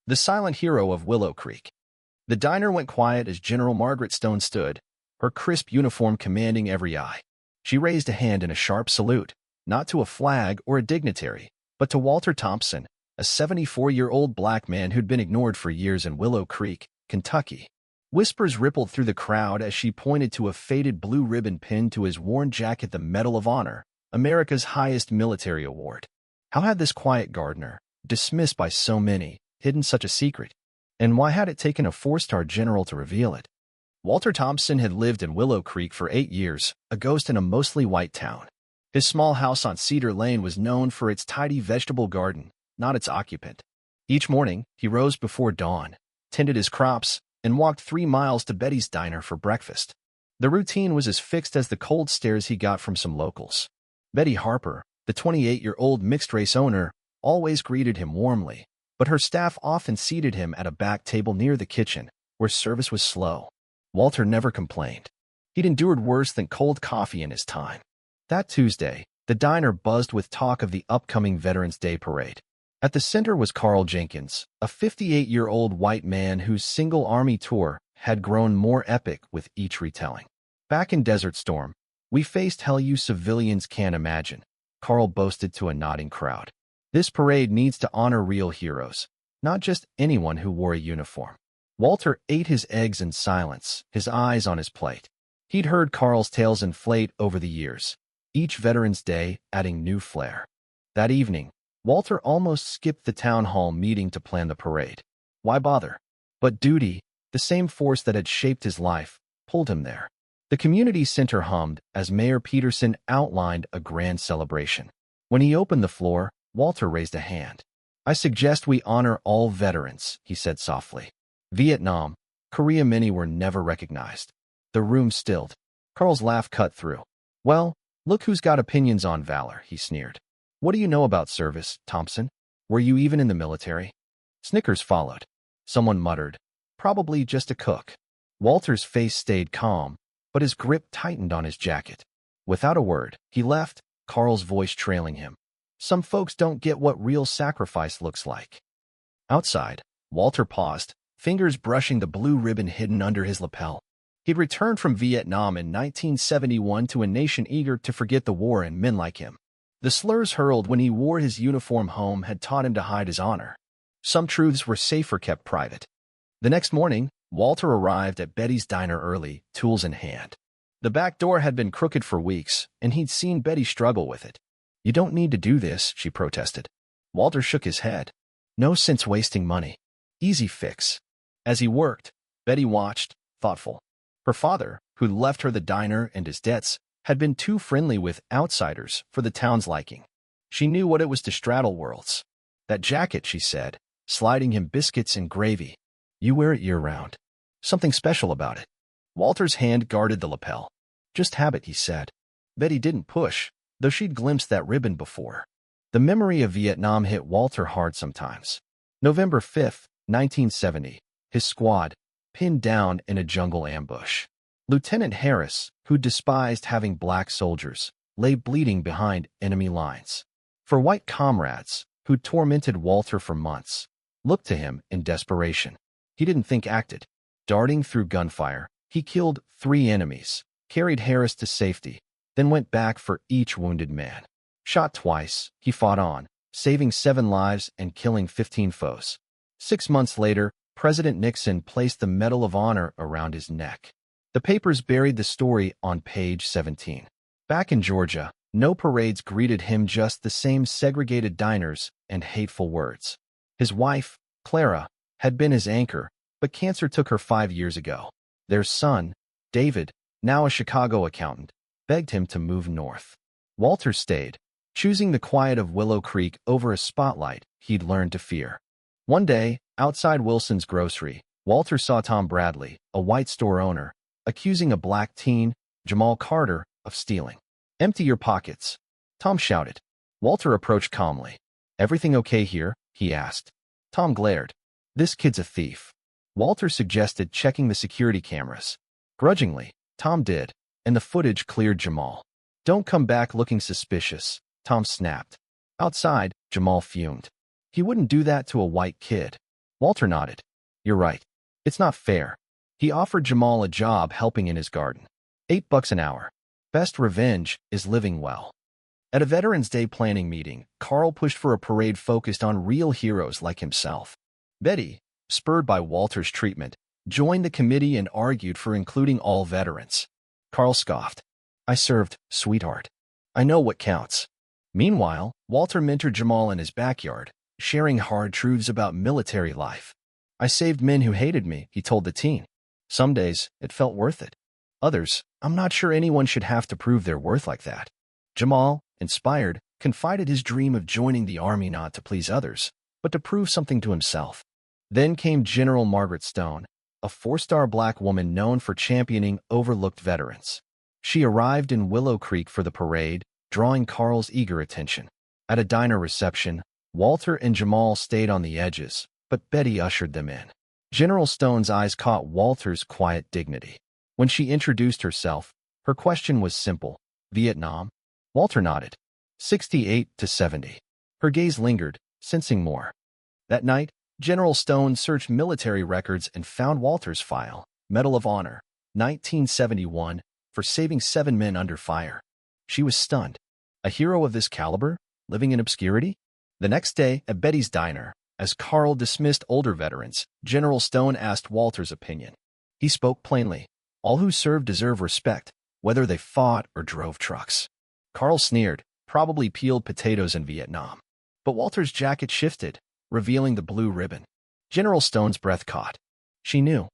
the silent hero of Willow Creek. The diner went quiet as General Margaret Stone stood, her crisp uniform commanding every eye. She raised a hand in a sharp salute, not to a flag or a dignitary, but to Walter Thompson, a 74-year-old black man who'd been ignored for years in Willow Creek, Kentucky. Whispers rippled through the crowd as she pointed to a faded blue ribbon pinned to his worn jacket, the Medal of Honor, America's highest military award. How had this quiet gardener, dismissed by so many, hidden such a secret? And why had it taken a four-star general to reveal it? Walter Thompson had lived in Willow Creek for 8 years, a ghost in a mostly white town. His small house on Cedar Lane was known for its tidy vegetable garden, not its occupant. Each morning, he rose before dawn, tended his crops, and walked 3 miles to Betty's diner for breakfast. The routine was as fixed as the cold stares he got from some locals. Betty Harper, the 28-year-old mixed-race owner, always greeted him warmly, but her staff often seated him at a back table near the kitchen, where service was slow. Walter never complained. He'd endured worse than cold coffee in his time. That Tuesday, the diner buzzed with talk of the upcoming Veterans Day parade. At the center was Carl Jenkins, a 58-year-old white man whose single Army tour had grown more epic with each retelling. Back in Desert Storm, we faced hell you civilians can't imagine, Carl boasted to a nodding crowd. This parade needs to honor real heroes, not just anyone who wore a uniform. Walter ate his eggs in silence, his eyes on his plate. He'd heard Carl's tales inflate over the years, each Veterans Day adding new flair. That evening, Walter almost skipped the town hall meeting to plan the parade. Why bother? But duty, the same force that had shaped his life, pulled him there. The community center hummed as Mayor Peterson outlined a grand celebration. When he opened the floor, Walter raised a hand. "I suggest we honor all veterans," he said softly. Vietnam, Korea, many were never recognized. The room stilled. Carl's laugh cut through. "Well, look who's got opinions on valor," he sneered. "What do you know about service, Thompson? Were you even in the military?" Snickers followed. Someone muttered, "Probably just a cook." Walter's face stayed calm, but his grip tightened on his jacket. Without a word, he left, Carl's voice trailing him. Some folks don't get what real sacrifice looks like. Outside, Walter paused, fingers brushing the blue ribbon hidden under his lapel. He'd returned from Vietnam in 1971 to a nation eager to forget the war and men like him. The slurs hurled when he wore his uniform home had taught him to hide his honor. Some truths were safer kept private. The next morning, Walter arrived at Betty's diner early, tools in hand. The back door had been crooked for weeks, and he'd seen Betty struggle with it. "You don't need to do this," she protested. Walter shook his head. "No sense wasting money. Easy fix." As he worked, Betty watched, thoughtful. Her father, who'd left her the diner and his debts, had been too friendly with outsiders for the town's liking. She knew what it was to straddle worlds. "That jacket," she said, sliding him biscuits and gravy. "You wear it year-round. Something special about it." Walter's hand guarded the lapel. "Just habit," he said. Betty didn't push, though she'd glimpsed that ribbon before. The memory of Vietnam hit Walter hard sometimes. November 5th, 1970, his squad, pinned down in a jungle ambush. Lieutenant Harris, who despised having black soldiers, lay bleeding behind enemy lines. For white comrades, who tormented Walter for months, looked to him in desperation. He didn't think, acted. Darting through gunfire, he killed 3 enemies, carried Harris to safety, then went back for each wounded man. Shot twice, he fought on, saving 7 lives and killing 15 foes. 6 months later, President Nixon placed the Medal of Honor around his neck. The papers buried the story on page 17. Back in Georgia, no parades greeted him, just the same segregated diners and hateful words. His wife, Clara, had been his anchor, but cancer took her 5 years ago. Their son, David, now a Chicago accountant, begged him to move north. Walter stayed, choosing the quiet of Willow Creek over a spotlight he'd learned to fear. One day, outside Wilson's grocery, Walter saw Tom Bradley, a white store owner, accusing a black teen, Jamal Carter, of stealing. "Empty your pockets," Tom shouted. Walter approached calmly. "Everything okay here?" he asked. Tom glared. "This kid's a thief." Walter suggested checking the security cameras. Grudgingly, Tom did, and the footage cleared Jamal. "Don't come back looking suspicious," Tom snapped. Outside, Jamal fumed. He wouldn't do that to a white kid. Walter nodded. You're right. It's not fair. He offered Jamal a job helping in his garden. $8 an hour. Best revenge is living well. At a Veterans Day planning meeting, Carl pushed for a parade focused on real heroes like himself. Betty, spurred by Walter's treatment, joined the committee and argued for including all veterans. Carl scoffed. I served, sweetheart. I know what counts. Meanwhile, Walter mentored Jamal in his backyard, sharing hard truths about military life. I saved men who hated me, he told the teen. Some days, it felt worth it. Others, I'm not sure anyone should have to prove their worth like that. Jamal, inspired, confided his dream of joining the army not to please others, but to prove something to himself. Then came General Margaret Stone, a 4-star black woman known for championing overlooked veterans. She arrived in Willow Creek for the parade, drawing Carl's eager attention. At a diner reception, Walter and Jamal stayed on the edges, but Betty ushered them in. General Stone's eyes caught Walter's quiet dignity. When she introduced herself, her question was simple. Vietnam? Walter nodded. 68 to 70. Her gaze lingered, sensing more. That night, General Stone searched military records and found Walter's file, Medal of Honor, 1971, for saving 7 men under fire. She was stunned. A hero of this caliber, living in obscurity? The next day, at Betty's diner, as Carl dismissed older veterans, General Stone asked Walter's opinion. He spoke plainly. All who serve deserve respect, whether they fought or drove trucks. Carl sneered, probably peeled potatoes in Vietnam. But Walter's jacket shifted, revealing the blue ribbon. General Stone's breath caught. She knew.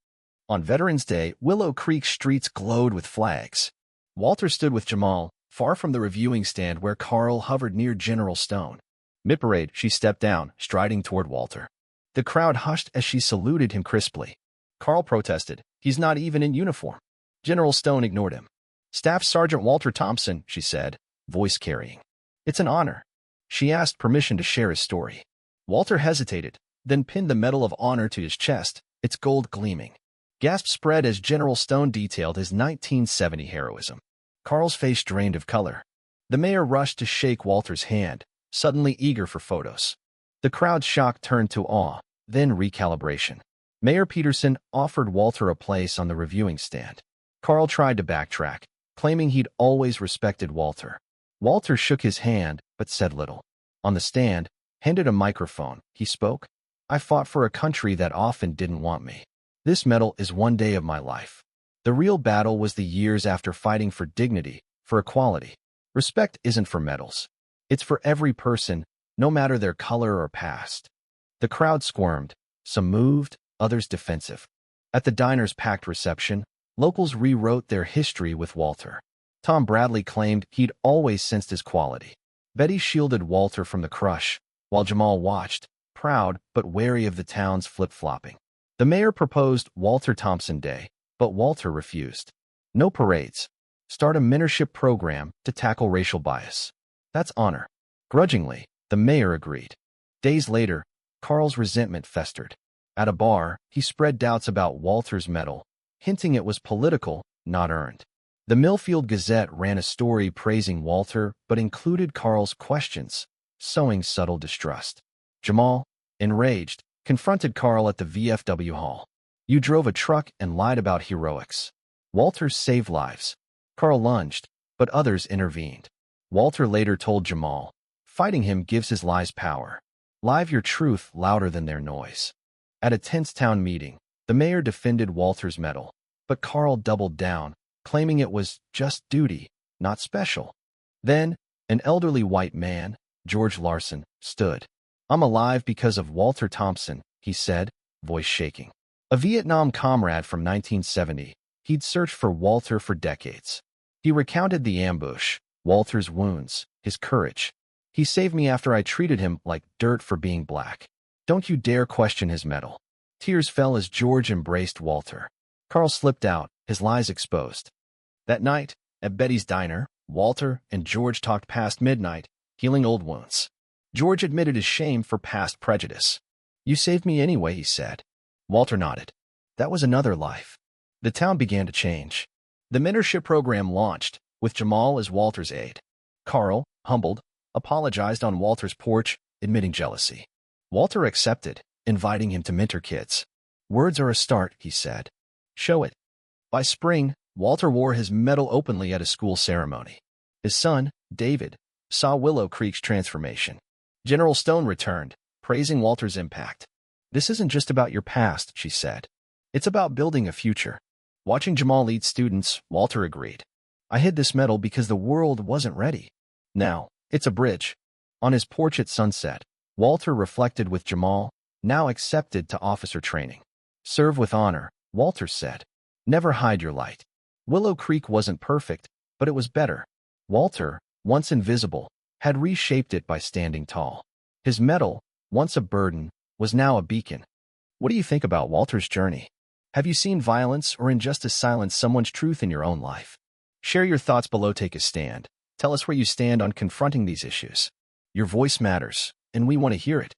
On Veterans Day, Willow Creek streets glowed with flags. Walter stood with Jamal, far from the reviewing stand where Carl hovered near General Stone. Mid-parade, she stepped down, striding toward Walter. The crowd hushed as she saluted him crisply. Carl protested. He's not even in uniform. General Stone ignored him. Staff Sergeant Walter Thompson, she said, voice carrying. It's an honor. She asked permission to share his story. Walter hesitated, then pinned the Medal of Honor to his chest, its gold gleaming. Gasps spread as General Stone detailed his 1970 heroism. Carl's face drained of color. The mayor rushed to shake Walter's hand, suddenly eager for photos. The crowd's shock turned to awe, then recalibration. Mayor Peterson offered Walter a place on the reviewing stand. Carl tried to backtrack, claiming he'd always respected Walter. Walter shook his hand, but said little. On the stand, handed a microphone, he spoke. I fought for a country that often didn't want me. This medal is one day of my life. The real battle was the years after fighting for dignity, for equality. Respect isn't for medals. It's for every person, no matter their color or past. The crowd squirmed, some moved, others defensive. At the diner's packed reception, locals rewrote their history with Walter. Tom Bradley claimed he'd always sensed his quality. Betty shielded Walter from the crush, while Jamal watched, proud but wary of the town's flip-flopping. The mayor proposed Walter Thompson Day, but Walter refused. No parades. Start a mentorship program to tackle racial bias. That's honor. Grudgingly, the mayor agreed. Days later, Carl's resentment festered. At a bar, he spread doubts about Walter's medal, hinting it was political, not earned. The Millfield Gazette ran a story praising Walter but included Carl's questions, sowing subtle distrust. Jamal, enraged, confronted Carl at the VFW hall. You drove a truck and lied about heroics. Walter saved lives. Carl lunged, but others intervened. Walter later told Jamal, fighting him gives his lies power. Live your truth louder than their noise. At a tense town meeting, the mayor defended Walter's medal, but Carl doubled down, claiming it was just duty, not special. Then, an elderly white man, George Larson, stood. I'm alive because of Walter Thompson, he said, voice shaking. A Vietnam comrade from 1970, he'd searched for Walter for decades. He recounted the ambush, Walter's wounds, his courage. He saved me after I treated him like dirt for being black. Don't you dare question his medal. Tears fell as George embraced Walter. Carl slipped out, his lies exposed. That night, at Betty's diner, Walter and George talked past midnight, healing old wounds. George admitted his shame for past prejudice. You saved me anyway, he said. Walter nodded. That was another life. The town began to change. The mentorship program launched, with Jamal as Walter's aide. Carl, humbled, apologized on Walter's porch, admitting jealousy. Walter accepted, inviting him to mentor kids. "Words are a start," he said. "Show it." By spring, Walter wore his medal openly at a school ceremony. His son, David, saw Willow Creek's transformation. General Stone returned, praising Walter's impact. "This isn't just about your past," she said. "It's about building a future." Watching Jamal lead students, Walter agreed. "I hid this medal because the world wasn't ready. Now, it's a bridge." On his porch at sunset, Walter reflected with Jamal, now accepted to officer training. "Serve with honor," Walter said. "Never hide your light." Willow Creek wasn't perfect, but it was better. Walter, once invisible, had reshaped it by standing tall. His medal, once a burden, was now a beacon. What do you think about Walter's journey? Have you seen violence or injustice silence someone's truth in your own life? Share your thoughts below. Take a stand. Tell us where you stand on confronting these issues. Your voice matters, and we want to hear it.